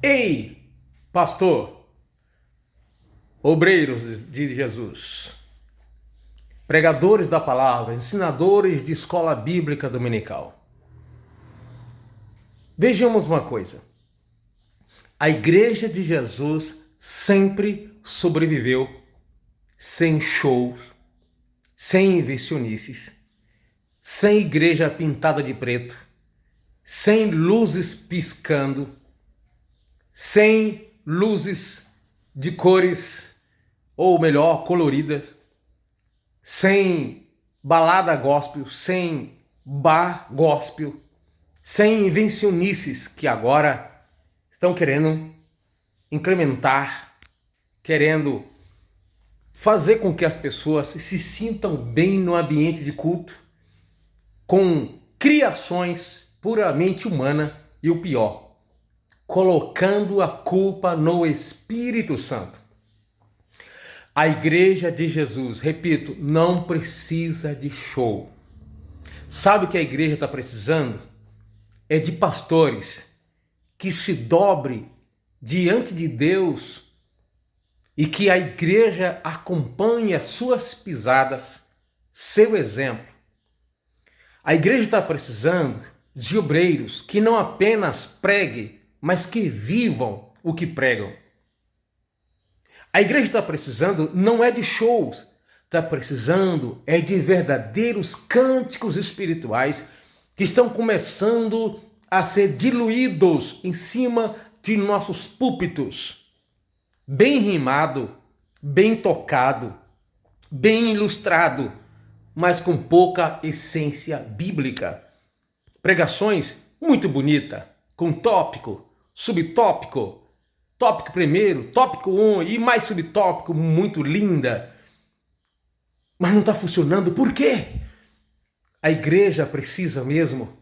Ei, pastor, obreiros de Jesus, pregadores da palavra, ensinadores de escola bíblica dominical. Vejamos uma coisa. A igreja de Jesus sempre sobreviveu sem shows, sem invencionices, sem igreja pintada de preto, sem luzes piscando, sem luzes de cores, ou melhor, coloridas, sem balada gospel, sem bar gospel, sem invencionices que agora estão querendo incrementar, querendo fazer com que as pessoas se sintam bem no ambiente de culto, com criações puramente humanas e o pior, colocando a culpa no Espírito Santo. A igreja de Jesus, repito, não precisa de show. Sabe o que a igreja está precisando? É de pastores que se dobre diante de Deus e que a igreja acompanhe as suas pisadas, seu exemplo. A igreja está precisando de obreiros que não apenas preguem, mas que vivam o que pregam. A igreja está precisando não é de shows, está precisando é de verdadeiros cânticos espirituais que estão começando a ser diluídos em cima de nossos púlpitos. Bem rimado, bem tocado, bem ilustrado, mas com pouca essência bíblica. Pregações muito bonita, com tópico, subtópico, tópico primeiro, tópico 1 e mais subtópico, muito linda. Mas não está funcionando. Por quê? A igreja precisa mesmo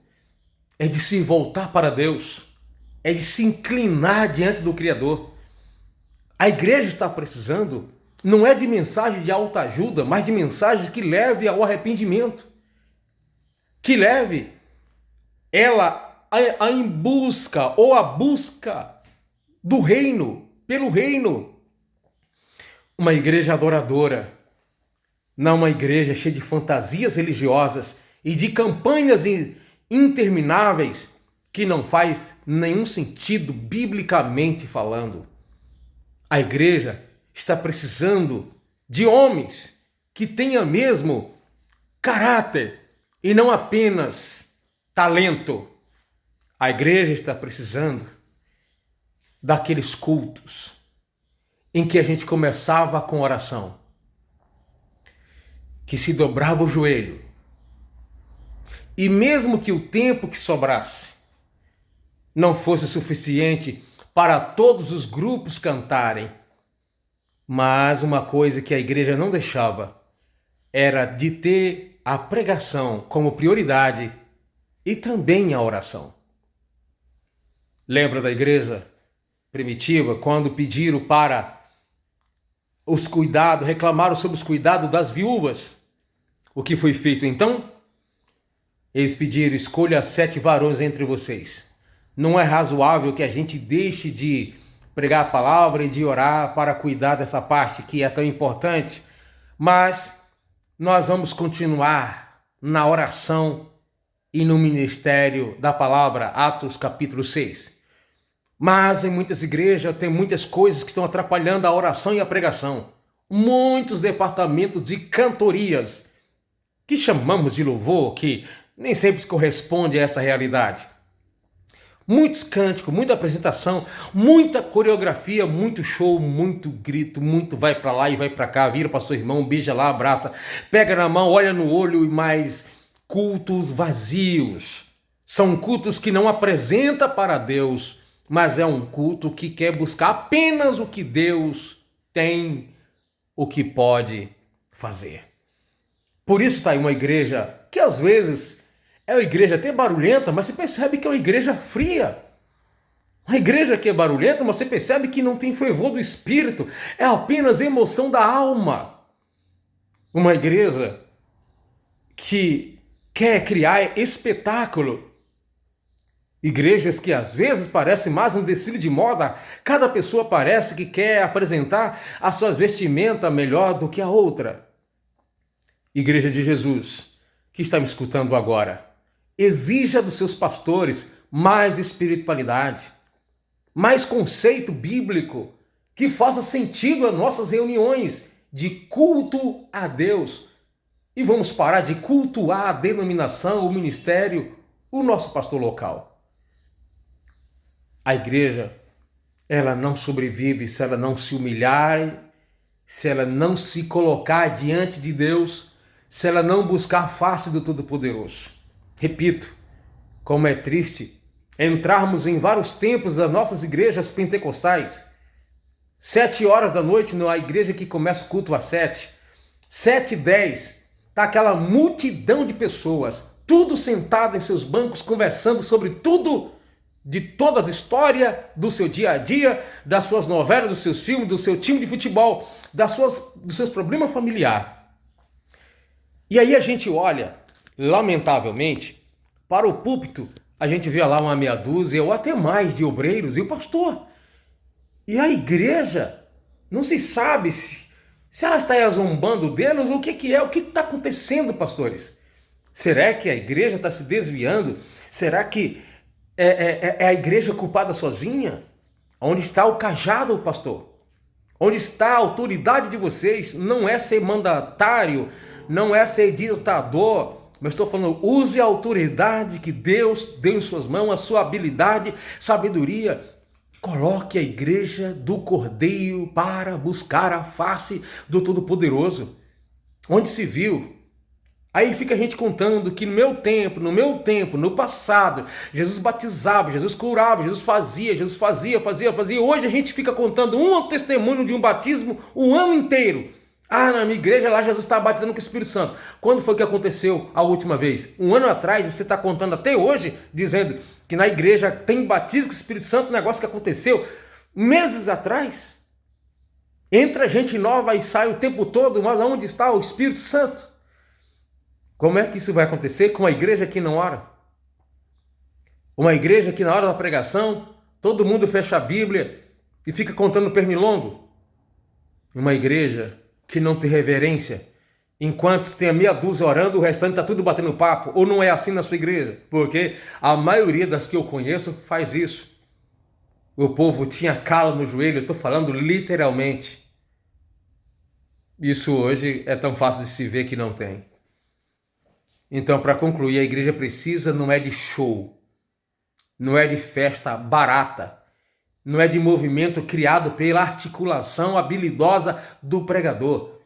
é de se voltar para Deus, é de se inclinar diante do Criador. A igreja está precisando não é de mensagem de autoajuda, mas de mensagens que leve ao arrependimento, que leve ela em busca ou a busca do reino, pelo reino. Uma igreja adoradora, não uma igreja cheia de fantasias religiosas e de campanhas intermináveis que não faz nenhum sentido biblicamente falando. A igreja está precisando de homens que tenham mesmo caráter e não apenas talento. A igreja está precisando daqueles cultos em que a gente começava com oração, que se dobrava o joelho, e mesmo que o tempo que sobrasse não fosse suficiente para todos os grupos cantarem, mas uma coisa que a igreja não deixava era de ter a pregação como prioridade e também a oração. Lembra da igreja primitiva quando pediram para os cuidados, reclamaram sobre os cuidados das viúvas? O que foi feito então? Eles pediram: escolha 7 varões entre vocês. Não é razoável que a gente deixe de pregar a palavra e de orar para cuidar dessa parte que é tão importante, mas nós vamos continuar na oração e no ministério da palavra, Atos capítulo 6. Mas em muitas igrejas tem muitas coisas que estão atrapalhando a oração e a pregação. Muitos departamentos de cantorias, que chamamos de louvor, que nem sempre corresponde a essa realidade. Muitos cânticos, muita apresentação, muita coreografia, muito show, muito grito, muito vai para lá e vai para cá, vira para seu irmão, beija lá, abraça, pega na mão, olha no olho, e mais cultos vazios. São cultos que não apresenta para Deus, mas é um culto que quer buscar apenas o que Deus tem, o que pode fazer. Por isso está aí uma igreja que às vezes é uma igreja até barulhenta, mas você percebe que é uma igreja fria. Uma igreja que é barulhenta, mas você percebe que não tem fervor do espírito, é apenas emoção da alma. Uma igreja que quer criar espetáculo, Igrejas que às vezes parecem mais um desfile de moda, cada pessoa parece que quer apresentar as suas vestimentas melhor do que a outra. Igreja de Jesus, que está me escutando agora, exija dos seus pastores mais espiritualidade, mais conceito bíblico, que faça sentido às nossas reuniões de culto a Deus. E vamos parar de cultuar a denominação, o ministério, o nosso pastor local. A igreja, ela não sobrevive se ela não se humilhar, se ela não se colocar diante de Deus, se ela não buscar a face do Todo-Poderoso. Repito, como é triste entrarmos em vários templos das nossas igrejas pentecostais, 7 horas da noite, na igreja que começa o culto às 7, 7h10, está aquela multidão de pessoas, tudo sentado em seus bancos, conversando sobre tudo, de todas as histórias do seu dia a dia, das suas novelas, dos seus filmes, do seu time de futebol, dos seus problemas familiares. E aí a gente olha, lamentavelmente, para o púlpito, a gente vê lá uma meia dúzia ou até mais de obreiros e o pastor. E a igreja, não se sabe se ela está zombando deles ou o que é, o que está acontecendo, pastores? Será que a igreja está se desviando? Será que é a igreja culpada sozinha? Onde está o cajado, pastor? Onde está a autoridade de vocês? Não é ser mandatário, não é ser ditador, mas estou falando, use a autoridade que Deus deu em suas mãos, a sua habilidade, sabedoria. Coloque a igreja do Cordeiro para buscar a face do Todo-Poderoso. Onde se viu? Aí fica a gente contando que no meu tempo, no passado, Jesus batizava, Jesus curava, Jesus fazia. Hoje a gente fica contando um testemunho de um batismo o ano inteiro. Ah, na minha igreja lá Jesus estava batizando com o Espírito Santo. Quando foi que aconteceu a última vez? Um ano atrás, você está contando até hoje, dizendo que na igreja tem batismo com o Espírito Santo, um negócio que aconteceu meses atrás. Entra gente nova e sai o tempo todo, mas aonde está o Espírito Santo? Como é que isso vai acontecer com uma igreja que não ora? Uma igreja que na hora da pregação, todo mundo fecha a Bíblia e fica contando pernilongo? Uma igreja que não tem reverência, enquanto tem a meia dúzia orando, o restante está tudo batendo papo. Ou não é assim na sua igreja? Porque a maioria das que eu conheço faz isso. O povo tinha calo no joelho, eu estou falando literalmente. Isso hoje é tão fácil de se ver que não tem. Então, para concluir, a igreja precisa não é de show, não é de festa barata, não é de movimento criado pela articulação habilidosa do pregador.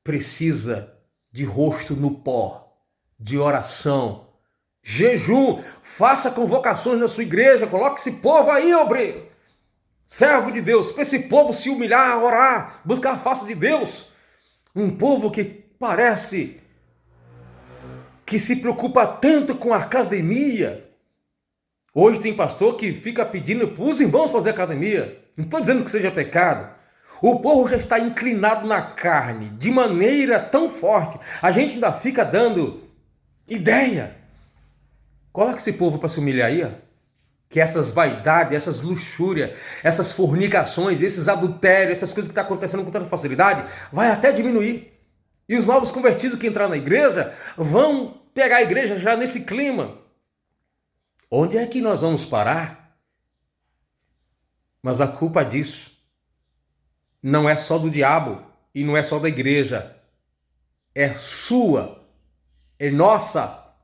Precisa de rosto no pó, de oração, jejum. Faça convocações na sua igreja, coloque esse povo aí, obreiro, servo de Deus, para esse povo se humilhar, orar, buscar a face de Deus. Um povo que parece que se preocupa tanto com a academia. Hoje tem pastor que fica pedindo para os irmãos fazer academia. Não estou dizendo que seja pecado. O povo já está inclinado na carne de maneira tão forte. A gente ainda fica dando ideia. Coloca esse povo para se humilhar aí. Que essas vaidades, essas luxúrias, essas fornicações, esses adultérios, essas coisas que estão acontecendo com tanta facilidade, vai até diminuir. E os novos convertidos que entrar na igreja vão pegar a igreja já nesse clima. Onde é que nós vamos parar? Mas a culpa disso não é só do diabo e não é só da igreja. É sua, é nossa,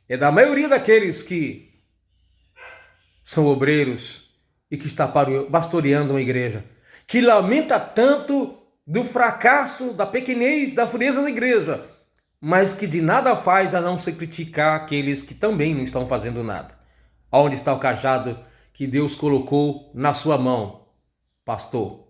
é da maioria daqueles que são obreiros e que está pastoreando uma igreja, que lamenta tanto do fracasso, da pequenez, da frieza da igreja, mas que de nada faz a não se criticar aqueles que também não estão fazendo nada. Onde está o cajado que Deus colocou na sua mão, pastor?